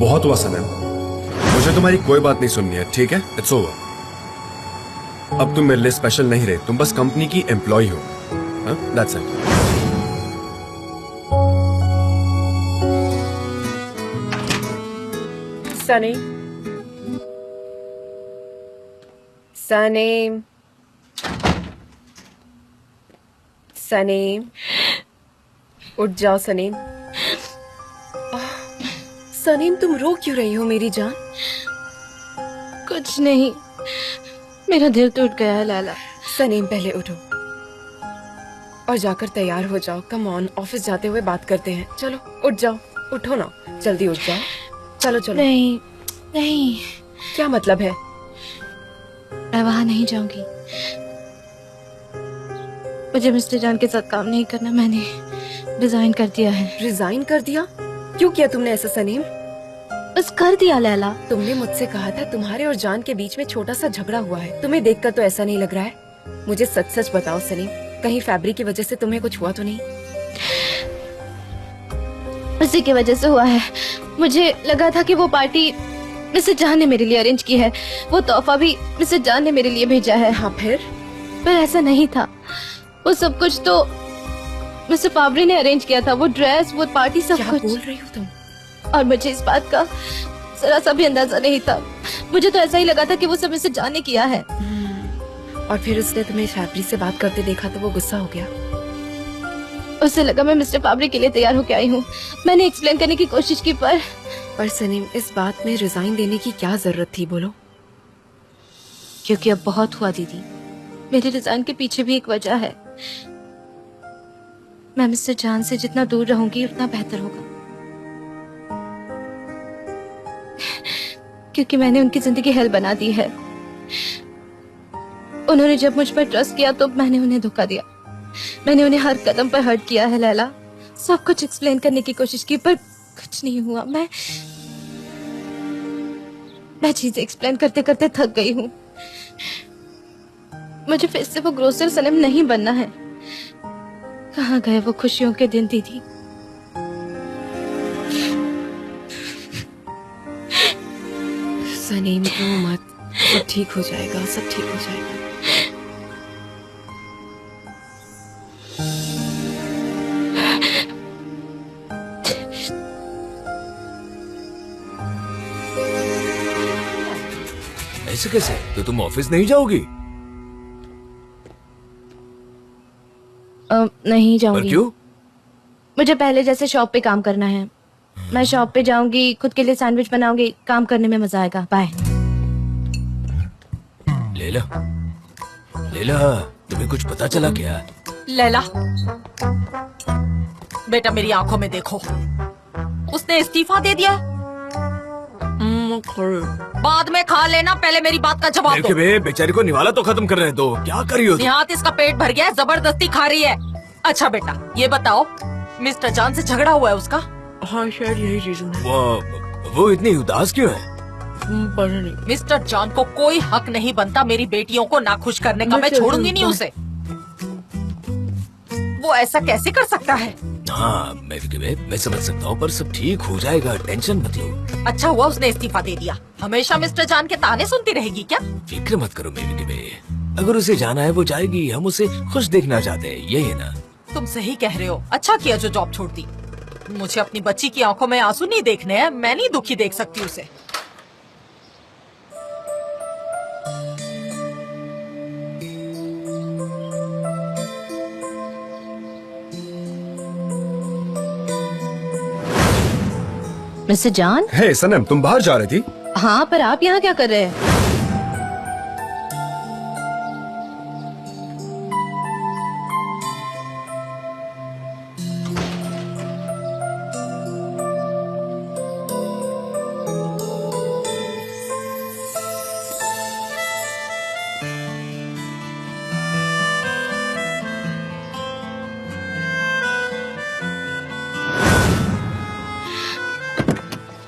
बहुत हुआ सनम, मुझे तुम्हारी कोई बात नहीं सुननी है, ठीक है? It's over. अब तुम मेरे लिए स्पेशल नहीं रहे, तुम बस कंपनी की एम्प्लॉय हो। That's it. सनी, सनीम, सनीम, उठ जाओ सनीम। सनीम, तुम रो क्यों रही हो मेरी जान? कुछ नहीं, मेरा दिल टूट गया है लैला। सनीम, पहले उठो और जाकर तैयार हो जाओ। कम ऑन, ऑफिस जाते हुए बात करते हैं। चलो उठ जाओ, उठो ना, जल्दी उठ जाओ। चलो चलो। नहीं नहीं, क्या मतलब है? मैं वहाँ नहीं जाऊंगी। मुझे मिस्टर जान के साथ काम नहीं करना, मैंने रिजाइन कर दिया है। रिजाइन कर दिया? क्यों किया तुमने ऐसा सनीम? बस कर दिया लैला। तुमने मुझसे कहा था तुम्हारे और जान के बीच में छोटा सा झगड़ा हुआ है। तुम्हें देखकर तो ऐसा नहीं लग रहा है। मुझे सच सच बताओ सनीम, कहीं फैब्रिक की वजह से तुम्हें कुछ हुआ तो नहीं? उसी की वजह से हुआ है। मुझे लगा था कि वो पार्टी मिस्टर जान ने मेरे लिए अरेंज की है, वो तोहफा भी मिस्टर जान ने मेरे लिए भेजा है। हाँ, फिर? पर ऐसा नहीं था। वो सब कुछ तो मिस्टर फाबरी ने अरेंज किया था, वो ड्रेस, वो पार्टी, सब क्या कुछ। बोल रही हो तुम? और मुझे इस बात का जरा सा भी अंदाजा नहीं था। मुझे तो ऐसा ही लगा था कि वो सब मिस्टर जान ने किया है। और फिर उसने तुम्हें फैब्रिक से बात करते देखा तो वो गुस्सा हो गया? उससे लगा मैं मिस्टर फाबरी के लिए तैयार होके आई हूँ। मैंने एक्सप्लेन करने की कोशिश की, पर सनीम, इस बात में रिजाइन देने की क्या जरूरत थी, बोलो? क्योंकि अब बहुत हुआ दीदी। मेरे रिजाइन के पीछे भी एक वजह है। मैं मिस्टर जान से जितना दूर रहूंगी उतना बेहतर होगा, क्योंकि मैंने उनकी जिंदगी हेल बना दी है। उन्होंने जब मुझ पर ट्रस्ट किया तो मैंने उन्हें धोखा दिया। मैंने उन्हें हर कदम पर हर्ट किया है लैला। सब कुछ एक्सप्लेन करने की कोशिश की पर कुछ नहीं हुआ। मैं चीजें एक्सप्लेन करते करते थक गई हूँ। मुझे फिर से वो ग्रोसर सनम नहीं बनना है। कहाँ गए वो खुशियों के दिन दीदी? सनीम, रो मत, सब ठीक हो जाएगा, सब ठीक हो जाएगा। ऐसे कैसे? तो तुम ऑफिस नहीं जाओगी? नहीं पर जाऊंगी। क्यों? मुझे पहले जैसे शॉप पे काम करना है। मैं शॉप पे जाऊंगी, खुद के लिए सैंडविच बनाऊंगी, काम करने में मजा आएगा। बाय। लैला, लैला, तुम्हें कुछ पता चला क्या? लैला, बेटा मेरी आंखों में देखो, उसने इस्तीफा दे दिया। बाद में खा लेना, पहले मेरी बात का जवाब दो। बेचारी को निवाला तो खत्म कर रहे दो। क्या कर रही हो तुम? निहात इसका पेट भर गया है, जबरदस्ती खा रही है। अच्छा बेटा, ये बताओ, मिस्टर जान से झगड़ा हुआ है उसका? हाँ, शायद यही रीजन है। वो इतनी उदास क्यों है? पता नहीं। मिस्टर जॉन को कोई हक नहीं बनता मेरी बेटियों को नाखुश करने का। मैं छोड़ूंगी नहीं उसे। वो ऐसा कैसे कर सकता है? हाँ, मैं समझ सकता हूँ, पर सब ठीक हो जाएगा, टेंशन मत लो। अच्छा हुआ उसने इस्तीफा दे दिया। हमेशा मिस्टर जान के ताने सुनती रहेगी क्या? फिक्र मत करो बेबी, अगर उसे जाना है वो जाएगी। हम उसे खुश देखना चाहते हैं, यही है ना? तुम सही कह रहे हो। अच्छा किया जो जॉब छोड़ दी। मुझे अपनी बच्ची की आंखों में आंसू नहीं देखने हैं। मैं नहीं दुखी देख सकती उसे। मिस्टर जान? हे सनम, तुम बाहर जा रही थी? हाँ, पर आप यहाँ क्या कर रहे हैं?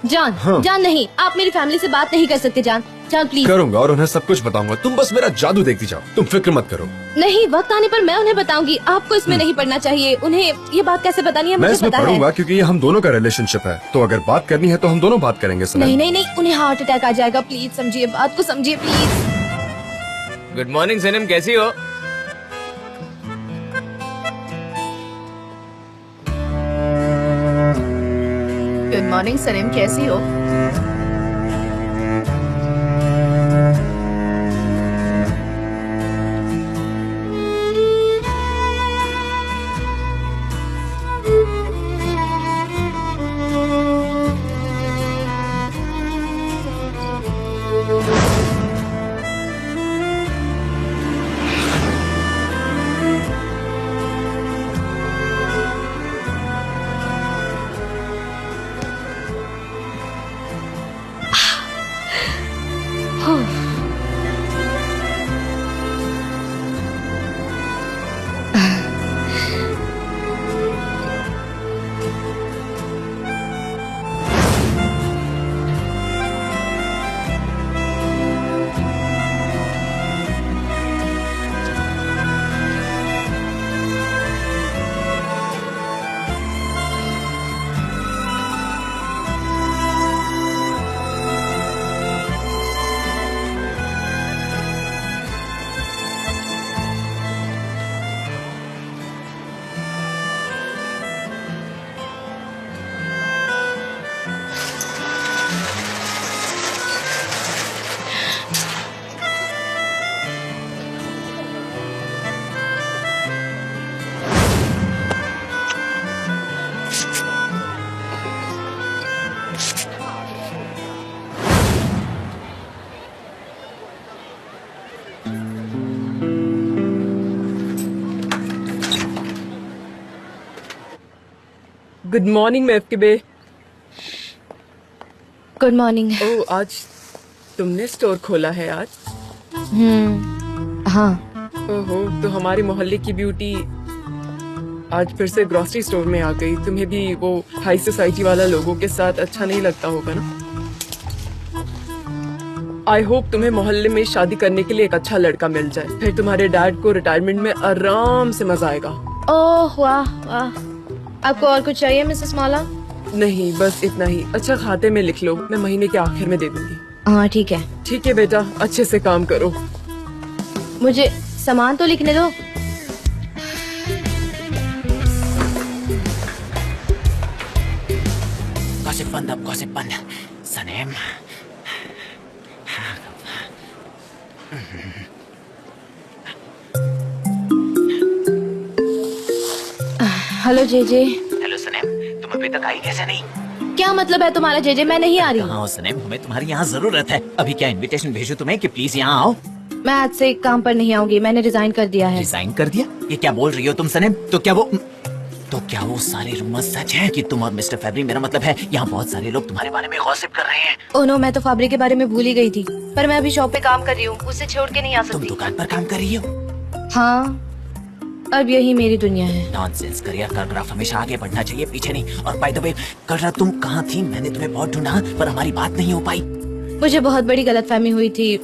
जान, हाँ। जान नहीं, आप मेरी फैमिली से बात नहीं कर सकते जान। चल प्लीज। करूंगा और उन्हें सब कुछ बताऊंगा, तुम बस मेरा जादू देखती जाओ, तुम फिक्र मत करो। नहीं, वक्त आने पर मैं उन्हें बताऊंगी। आपको इसमें नहीं पढ़ना चाहिए। उन्हें ये बात कैसे बतानी है मैं मुझे इसमें पता है। पढ़ूंगा क्योंकि ये हम दोनों का रिलेशनशिप है, तो अगर बात करनी है तो हम दोनों बात करेंगे सनम। नहीं नहीं नहीं, उन्हें हार्ट अटैक आ जाएगा। प्लीज समझिए बात को, समझिए प्लीज। गुड मॉर्निंग सनम, कैसी हो? गुड मॉर्निंग सलीम, कैसी हो? गुड मॉर्निंग मैफ के बे। Good morning. ओ, आज तुमने स्टोर खोला है आज? हाँ। ओहो, तो हमारे मोहल्ले की ब्यूटी आज फिर से ग्रोसरी स्टोर में आ गई। तुम्हें भी वो हाई सोसाइटी वाला लोगों के साथ अच्छा नहीं लगता होगा ना? आई होप तुम्हें मोहल्ले में शादी करने के लिए एक अच्छा लड़का मिल जाए, फिर तुम्हारे डैड को रिटायरमेंट में आराम से मजा आएगा। ओह वाह वाह। आपको और कुछ चाहिए मिसेस मौला? नहीं, बस इतना ही। अच्छा, खाते में लिख लो, मैं महीने के आखिर में दे दूंगी। हाँ ठीक है। ठीक है बेटा, अच्छे से काम करो। मुझे सामान तो लिखने दो। गॉसिप बंद, अब गॉसिप बंद। सनम, हेलो जेजे। हेलो सनम, तुम अभी तक आई कैसे नहीं? क्या मतलब है तुम्हारा जेजे? मैं नहीं आ रही। कहाँ हो सनम? हमें तुम्हारी यहाँ जरूरत है। अभी क्या इनविटेशन भेजूं तुम्हें कि प्लीज यहाँ आओ? मैं आज से काम पर नहीं आऊंगी, मैंने रिजाइन कर दिया है। रिजाइन कर दिया? ये क्या बोल रही हो तुम सनम? तो क्या वो सारे रूमर सच हैं कि तुम और मिस्टर फैब्री, मेरा मतलब है यहाँ बहुत सारे लोग तुम्हारे बारे में गॉसिप कर रहे हैं? ओह नो, मैं तो फैब्री के बारे में भूल ही गई थी, पर मैं अभी शॉप पे काम कर रही हूँ, उसे छोड़ के नहीं आ तुम सकती। दुकान पर काम कर रही हो? हाँ, अब यही मेरी दुनिया है। नॉनसेंस। करियर का ग्राफ हमेशा आगे बढ़ना चाहिए, पीछे नहीं। और बाय द वे, कल रात तुम कहाँ थी? मैंने तुम्हें बहुत ढूंढा पर हमारी बात नहीं हो पाई। मुझे बहुत बड़ी गलतफहमी हुई थी।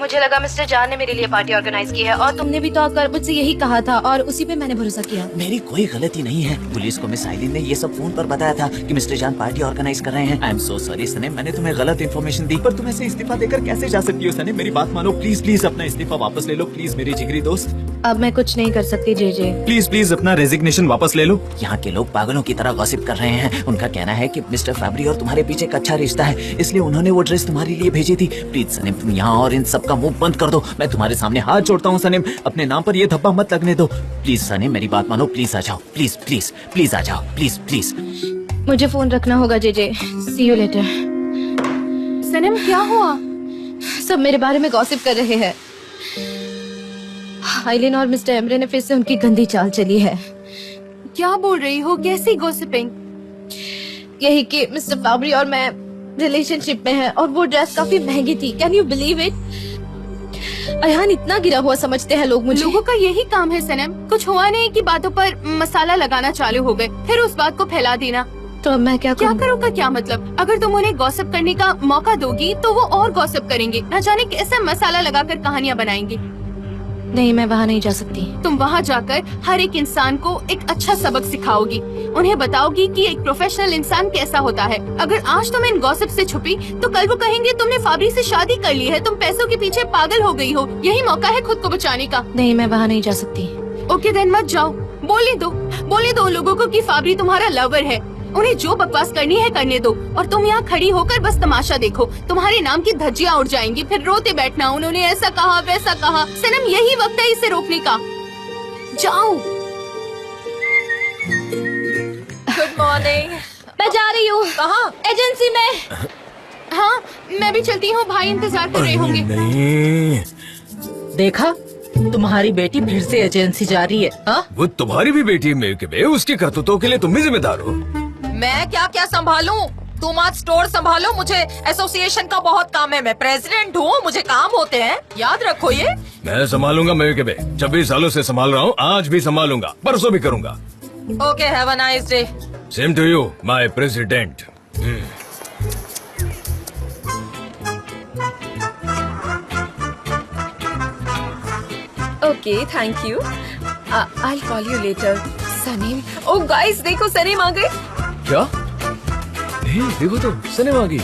मुझे लगा मिस्टर जान ने मेरे लिए पार्टी ऑर्गेनाइज की है और तुमने भी तो आकर मुझसे यही कहा था और उसी पे मैंने भरोसा किया। मेरी कोई गलती नहीं है। पुलिस को मिस आइलिन ने ये सब फोन पर बताया था कि मिस्टर जान पार्टी ऑर्गेनाइज कर रहे हैं। आई एम सो सॉरी सनम, मैंने तुम्हें गलत इन्फॉर्मेशन दी, पर तुम ऐसे इस्तीफा देकर कैसे जा सकती हो सनम? मेरी बात मानो प्लीज, प्लीज अपना इस्तीफा वापस ले लो प्लीज, मेरी जिगरी दोस्त। अब मैं कुछ नहीं कर सकती जेजे। प्लीज प्लीज अपना रेजिग्नेशन वापस ले लो। यहाँ के लोग पागलों की तरह गॉसिप कर रहे हैं। उनका कहना है कि मिस्टर फैब्री और तुम्हारे पीछे एक अच्छा रिश्ता है, इसलिए उन्होंने वो ड्रेस तुम्हारे लिए भेजी थी। प्लीज सनम, तुम यहाँ और इन सब का मुंह बंद कर दो। मैं तुम्हारे सामने हाथ जोड़ता हूँ सनम, अपने नाम पर ये धब्बा मत लगने दो। प्लीज सनम, मेरी बात मानो, प्लीज आ जाओ, प्लीज प्लीज प्लीज आ जाओ, प्लीज प्लीज। मुझे फोन रखना होगा CeyCey. See you later. Sanem क्या हुआ? सब मेरे बारे में गॉसिप कर रहे हैं। आइलिन और मिस्टर एमरे ने फिर से उनकी गंदी चाल चली है। क्या बोल रही हो? कैसी गॉसिपिंग? यही कि मिस्टर फैब्री और मैं रिलेशनशिप में हैं और वो ड्रेस काफी महंगी थी। Can you believe it? Ayaan, इतना गिरा हुआ समझते हैं लोग मुझे। लोगों का यही काम है सनम, कुछ हुआ नहीं कि बातों पर मसाला लगाना चालू हो गए, फिर उस बात को फैला देना। तो अब मैं क्या क्या करूं? करूँ का क्या मतलब? अगर तुम उन्हें गॉसिप करने का मौका दोगी तो वो और गॉसिप करेंगे, न जाने कैसा मसाला लगाकर कहानियाँ बनाएंगे। नहीं, मैं वहाँ नहीं जा सकती। तुम वहाँ जाकर हर एक इंसान को एक अच्छा सबक सिखाओगी, उन्हें बताओगी कि एक प्रोफेशनल इंसान कैसा होता है। अगर आज तुम इन गॉसिप से छुपी तो कल वो कहेंगे तुमने फाबरी से शादी कर ली है, तुम पैसों के पीछे पागल हो गई हो। यही मौका है खुद को बचाने का। नहीं, मैं वहाँ नहीं जा सकती। ओके देन मत जाओ। बोले दो उन लोगों को कि फाबरी तुम्हारा लवर है। उन्हें जो बकवास करनी है करने दो और तुम यहाँ खड़ी होकर बस तमाशा देखो। तुम्हारे नाम की धज्जियाँ उड़ जाएंगी, फिर रोते बैठना उन्होंने ऐसा कहा वैसा कहा। सनम, यही वक्त है इसे रोकने का। जाओ। Good morning. मैं जा रही हूँ। कहाँ? एजेंसी में। हाँ, मैं भी चलती हूँ, भाई इंतजार कर रहे होंगे। नहीं, देखा, तुम्हारी बेटी फिर से एजेंसी जा रही है। हाँ? वो तुम्हारी भी बेटी है मेरे के बे, उसकी करतूतों के लिए तुम भी जिम्मेदार हो। मैं क्या क्या संभालूं? तुम आज स्टोर संभालो, मुझे एसोसिएशन का बहुत काम है। मैं प्रेसिडेंट हूँ, मुझे काम होते हैं, याद रखो ये। मैं संभालूंगा मेरे के बे, 26 सालों से संभाल रहा हूँ, आज भी संभालूंगा, परसों भी करूंगा। Okay, have a nice day. Same to you my president. Okay, thank you. I call you later. Sanem, ओ गाइस देखो, सनीम आ गए। क्या? देखो तो सिनेमा आ गई।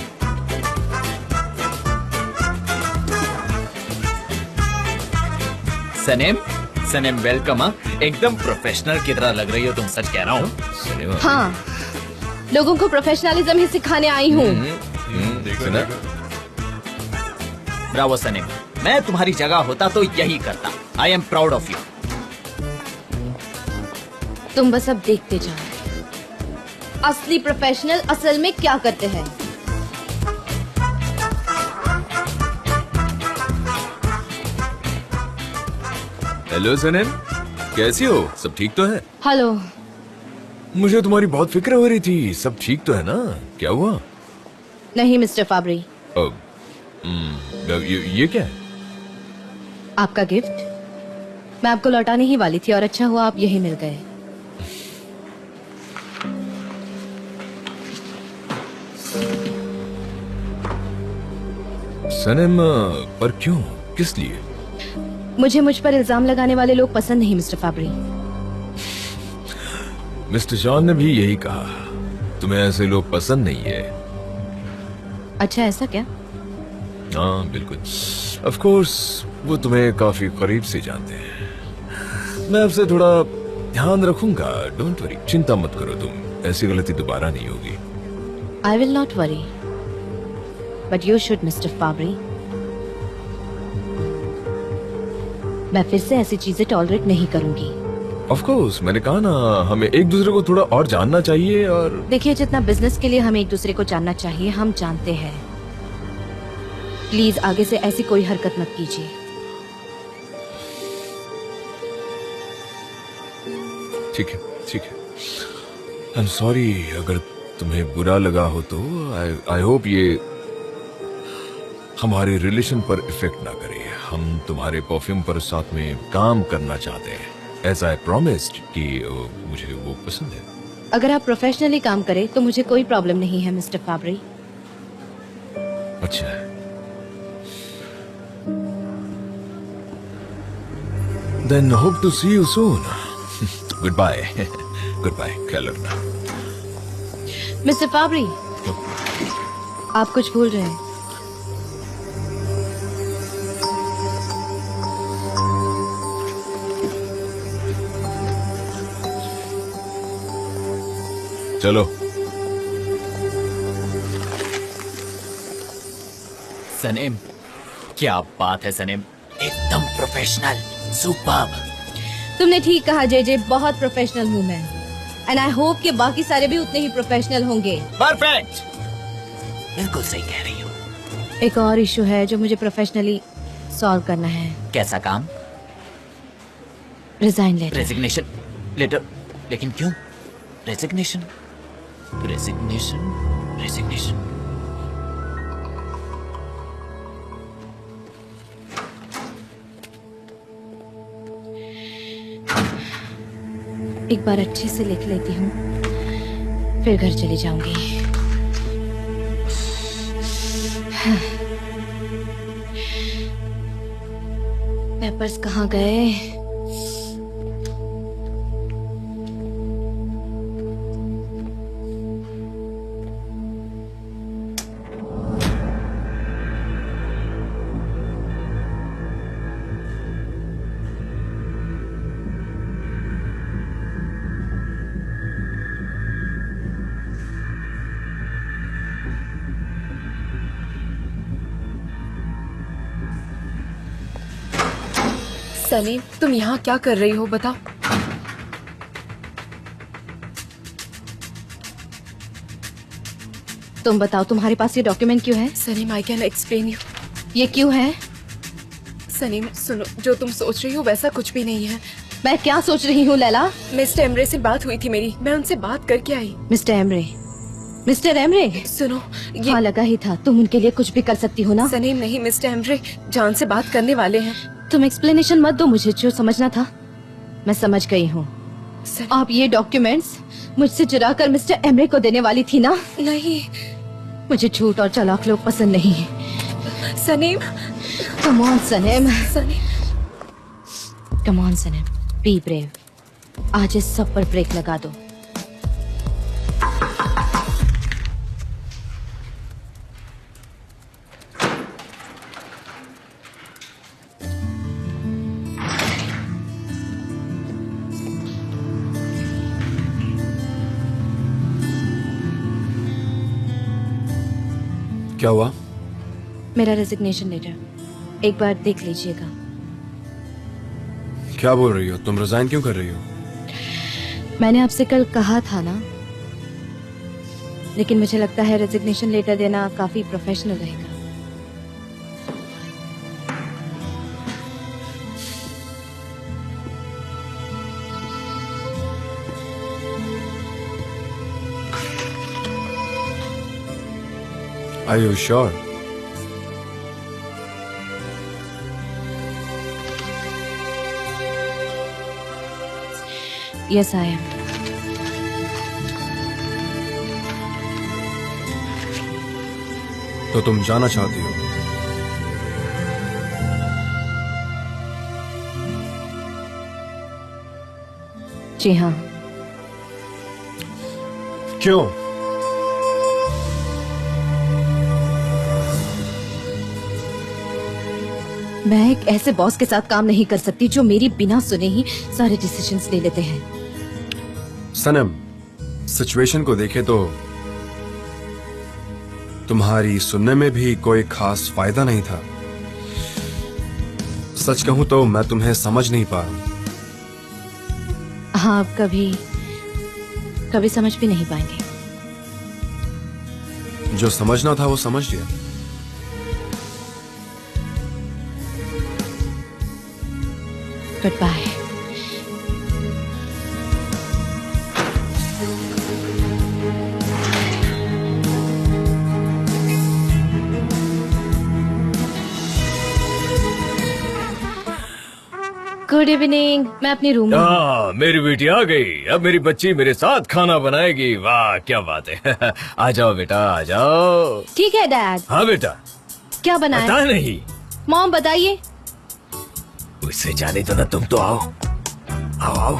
सनेम, सनेम वेलकम। एकदम प्रोफेशनल की तरह लग रही हो तुम, सच कह रहा हूँ। सिनेमा? हाँ, लोगों को प्रोफेशनलिज्म ही सिखाने आई हूँ। सुना? ब्रावो सनेम, मैं तुम्हारी जगह होता तो यही करता। I am proud of you. तुम बस अब देखते जाओ असली प्रोफेशनल असल में क्या करते हैं। हेलो सनेम, कैसी हो? सब ठीक तो है? हेलो। मुझे तुम्हारी बहुत फिक्र हो रही थी। सब ठीक तो है ना? क्या हुआ? नहीं मिस्टर फाबरी, ये क्या है? आपका गिफ्ट। मैं आपको लौटाने ही वाली थी और अच्छा हुआ आप यही मिल गए। सनेम, पर क्यों? किस लिए? मुझे मुझ पर इल्जाम लगाने वाले लोग पसंद नहीं मिस्टर फाबरी। मिस्टर जॉन ने भी यही कहा, तुम्हें ऐसे लोग पसंद नहीं है। अच्छा, ऐसा क्या? हाँ बिल्कुल। ऑफ कोर्स वो तुम्हें काफी करीब से जानते हैं। मैं आपसे थोड़ा ध्यान रखूंगा, डोंट वरी, चिंता मत करो तुम, ऐसी गलती दोबारा नहीं होगी। I will not worry, but you should mister Fabri. मैं फिर से ऐसी चीजें टॉलरेट नहीं करूंगी। ऑफ कोर्स, मैंने कहा ना, हमें एक दूसरे को थोड़ा और जानना चाहिए। और देखिए, जितना बिजनेस के लिए हमें एक दूसरे को जानना चाहिए हम जानते हैं। प्लीज आगे से ऐसी कोई हरकत मत कीजिए। ठीक है, ठीक है। आई एम सॉरी अगर तुम्हें बुरा लगा हो तो। आई होप ये हमारे रिलेशन पर इफेक्ट ना करे। हम तुम्हारे परफ्यूम पर साथ में काम करना चाहते हैं, ऐसा आई प्रॉमिस्ड कि मुझे वो पसंद है। अगर आप प्रोफेशनली काम करें तो मुझे कोई प्रॉब्लम नहीं है मिस्टर फाबरी। अच्छा है। Then hope to see you soon. Goodbye. Goodbye. ख्याल रखना। मिस्टर फाबरी, आप कुछ भूल रहे हैं। चलो। सनेम, क्या बात है सनेम, एकदम प्रोफेशनल, सुपर्ब। तुमने ठीक कहा जे, बहुत प्रोफेशनल हूँ मैं। एंड आई होप कि बाकी सारे भी उतने ही प्रोफेशनल होंगे। परफेक्ट, बिल्कुल सही कह रही हो। एक और इशू है जो मुझे प्रोफेशनली सॉल्व करना है। कैसा काम? Resign letter. Resignation letter? लेकिन क्यों? Resignation, resignation, resignation. एक बार अच्छे से लिख लेती हूँ, फिर घर चली जाऊंगी। पेपर्स कहाँ गए? सनी, तुम यहाँ क्या कर रही हो बताओ? तुम बताओ, तुम्हारे पास ये डॉक्यूमेंट क्यों है? Saneem, I can explain you. ये क्यों है? सनीम सुनो, जो तुम सोच रही हो वैसा कुछ भी नहीं है। मैं क्या सोच रही हूँ लैला? मिस्टर एमरे से बात हुई थी मेरी, मैं उनसे बात करके आई। Mister Emre? Mister Emre? सुनो ये हाँ, लगा ही था। तुम उनके लिए कुछ भी कर सकती हो ना। सनीम नहीं, मिस्टर एमरे जान से बात करने वाले हैं। तुम एक्सप्लेनेशन मत दो मुझे, जो समझना था मैं समझ गई हूँ। सनी, आप ये डॉक्यूमेंट्स मुझसे चुरा कर मिस्टर एमरे को देने वाली थी ना? नहीं मुझे झूठ और चालाक लोग पसंद नहीं है। Sanem, come on Sanem, Sanem. Come on Sanem, be brave. आज इस सब पर ब्रेक लगा दो। क्या हुआ? मेरा रेजिग्नेशन लेटर एक बार देख लीजिएगा। क्या बोल रही हो? तुम रिजाइन क्यों कर रही हो? मैंने आपसे कल कहा था ना, लेकिन मुझे लगता है रेजिग्नेशन लेटर देना काफी प्रोफेशनल रहेगा। Are you sure? Yes, I am. तो तुम जाना चाहती हो? जी हाँ। क्यों? मैं एक ऐसे बॉस के साथ काम नहीं कर सकती जो मेरी बिना सुने ही सारे डिसीजंस ले लेते हैं। सनम, सिचुएशन को देखे तो तुम्हारी सुनने में भी कोई खास फायदा नहीं था। सच कहूं तो मैं तुम्हें समझ नहीं पा रहा। हाँ, आप कभी समझ भी नहीं पाएंगे। जो समझना था वो समझ लिया। Good bye. Good evening. मैं अपने रूम में हूँ। मेरी बेटी आ गई। अब मेरी बच्ची मेरे साथ खाना बनाएगी। वाह क्या बात है। आ जाओ बेटा, आ जाओ। ठीक है डैड। हाँ बेटा, क्या बनाए? पता नहीं। मॉम बताइए। उससे जाने दो ना, तुम तो आओ आओ आओ।